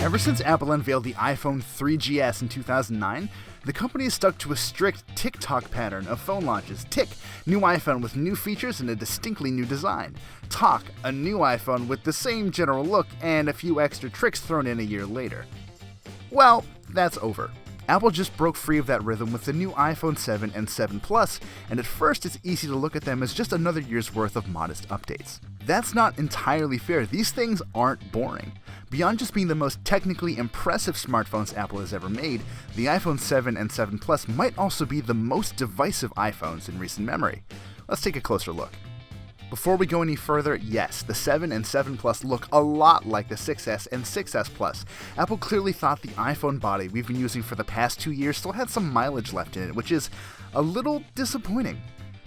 Ever since Apple unveiled the iPhone 3GS in 2009, the company has stuck to a strict tick-tock pattern of phone launches. Tick, new iPhone with new features and a distinctly new design. Tock, a new iPhone with the same general look and a few extra tricks thrown in a year later. Well, that's over. Apple just broke free of that rhythm with the new iPhone 7 and 7 Plus, and at first it's easy to look at them as just another year's worth of modest updates. That's not entirely fair. These things aren't boring. Beyond just being the most technically impressive smartphones Apple has ever made, the iPhone 7 and 7 Plus might also be the most divisive iPhones in recent memory. Let's take a closer look. Before we go any further, yes, the 7 and 7 Plus look a lot like the 6S and 6S Plus. Apple clearly thought the iPhone body we've been using for the past 2 years still had some mileage left in it, which is a little disappointing.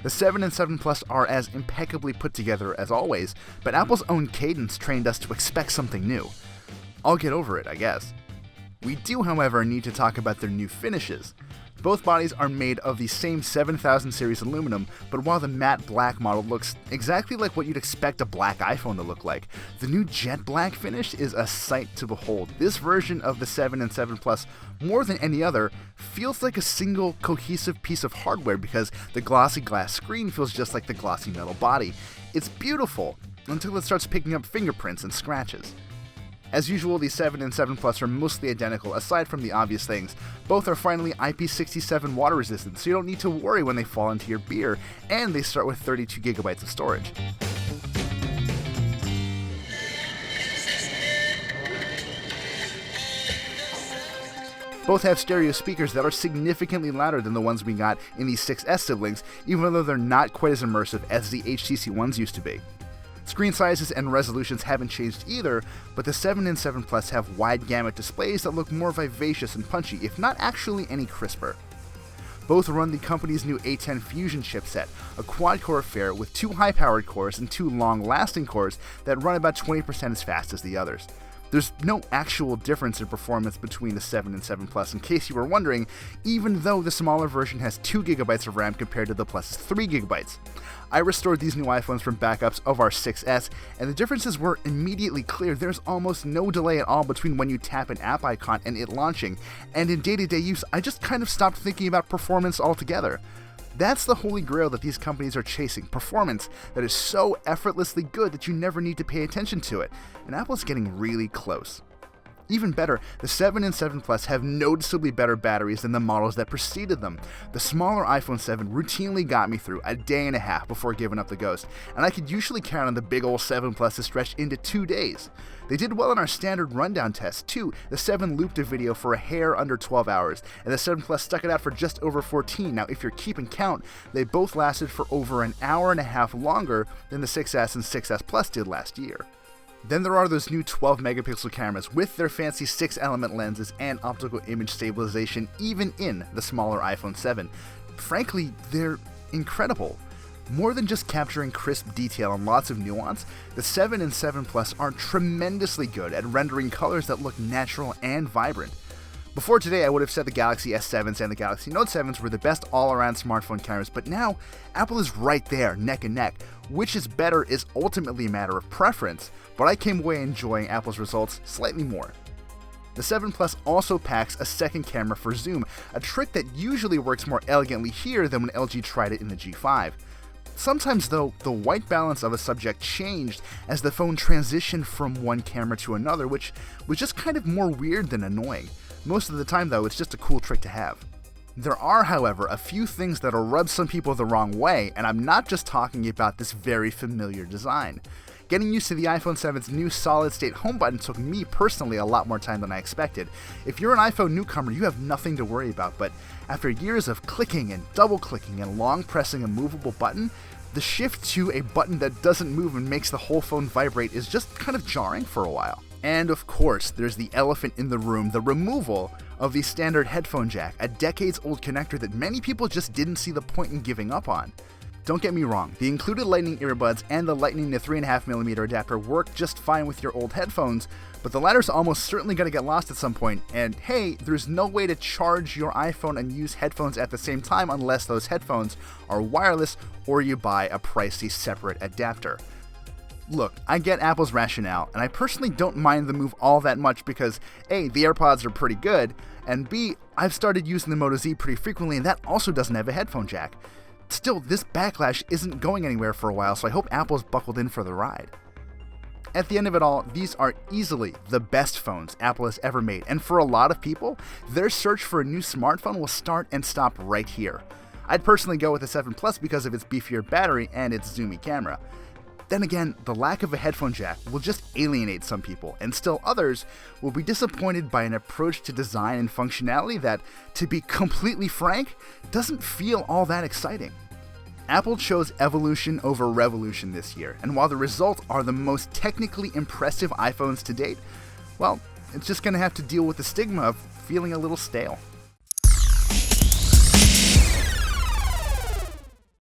The 7 and 7 Plus are as impeccably put together as always, but Apple's own cadence trained us to expect something new. I'll get over it, I guess. We do, however, need to talk about their new finishes. Both bodies are made of the same 7000 series aluminum, but while the matte black model looks exactly like what you'd expect a black iPhone to look like, the new jet black finish is a sight to behold. This version of the 7 and 7 Plus, more than any other, feels like a single cohesive piece of hardware because the glossy glass screen feels just like the glossy metal body. It's beautiful, until it starts picking up fingerprints and scratches. As usual, the 7 and 7 Plus are mostly identical, aside from the obvious things. Both are finally IP67 water resistant, so you don't need to worry when they fall into your beer, and they start with 32GB of storage. Both have stereo speakers that are significantly louder than the ones we got in the 6S siblings, even though they're not quite as immersive as the HTC ones used to be. Screen sizes and resolutions haven't changed either, but the 7 and 7 Plus have wide gamut displays that look more vivacious and punchy, if not actually any crisper. Both run the company's new A10 Fusion chipset, a quad-core affair with 2 high-powered cores and 2 long-lasting cores that run about 20% as fast as the others. There's no actual difference in performance between the 7 and 7 Plus, in case you were wondering, even though the smaller version has 2GB of RAM compared to the Plus's 3GB. I restored these new iPhones from backups of our 6S, and the differences were immediately clear. There's almost no delay at all between when you tap an app icon and it launching, and in day-to-day use, I just kind of stopped thinking about performance altogether. That's the holy grail that these companies are chasing, performance that is so effortlessly good that you never need to pay attention to it, and Apple's getting really close. Even better, the 7 and 7 Plus have noticeably better batteries than the models that preceded them. The smaller iPhone 7 routinely got me through a day and a half before giving up the ghost, and I could usually count on the big old 7 Plus to stretch into 2 days. They did well in our standard rundown test, too. The 7 looped a video for a hair under 12 hours, and the 7 Plus stuck it out for just over 14. Now, if you're keeping count, they both lasted for over an hour and a half longer than the 6S and 6S Plus did last year. Then there are those new 12-megapixel cameras with their fancy 6-element lenses and optical image stabilization even in the smaller iPhone 7. Frankly, they're incredible. More than just capturing crisp detail and lots of nuance, the 7 and 7 Plus are tremendously good at rendering colors that look natural and vibrant. Before today, I would have said the Galaxy S7s and the Galaxy Note 7s were the best all-around smartphone cameras, but now, Apple is right there, neck and neck. Which is better is ultimately a matter of preference, but I came away enjoying Apple's results slightly more. The 7 Plus also packs a second camera for zoom, a trick that usually works more elegantly here than when LG tried it in the G5. Sometimes, though, the white balance of a subject changed as the phone transitioned from one camera to another, which was just kind of more weird than annoying. Most of the time, though, it's just a cool trick to have. There are, however, a few things that'll rub some people the wrong way, and I'm not just talking about this very familiar design. Getting used to the iPhone 7's new solid-state home button took me personally a lot more time than I expected. If you're an iPhone newcomer, you have nothing to worry about, but after years of clicking and double-clicking and long pressing a movable button, the shift to a button that doesn't move and makes the whole phone vibrate is just kind of jarring for a while. And of course, there's the elephant in the room, the removal of the standard headphone jack, a decades-old connector that many people just didn't see the point in giving up on. Don't get me wrong, the included Lightning earbuds and the Lightning to 3.5mm adapter work just fine with your old headphones, but the latter's almost certainly going to get lost at some point, and hey, there's no way to charge your iPhone and use headphones at the same time unless those headphones are wireless or you buy a pricey separate adapter. Look, I get Apple's rationale, and I personally don't mind the move all that much because A, the AirPods are pretty good, and B, I've started using the Moto Z pretty frequently, and that also doesn't have a headphone jack. Still, this backlash isn't going anywhere for a while, so I hope Apple's buckled in for the ride. At the end of it all, these are easily the best phones Apple has ever made, and for a lot of people, their search for a new smartphone will start and stop right here. I'd personally go with the 7 Plus because of its beefier battery and its zoomy camera. Then again, the lack of a headphone jack will just alienate some people, and still others will be disappointed by an approach to design and functionality that, to be completely frank, doesn't feel all that exciting. Apple chose evolution over revolution this year, and while the results are the most technically impressive iPhones to date, well, it's just going to have to deal with the stigma of feeling a little stale.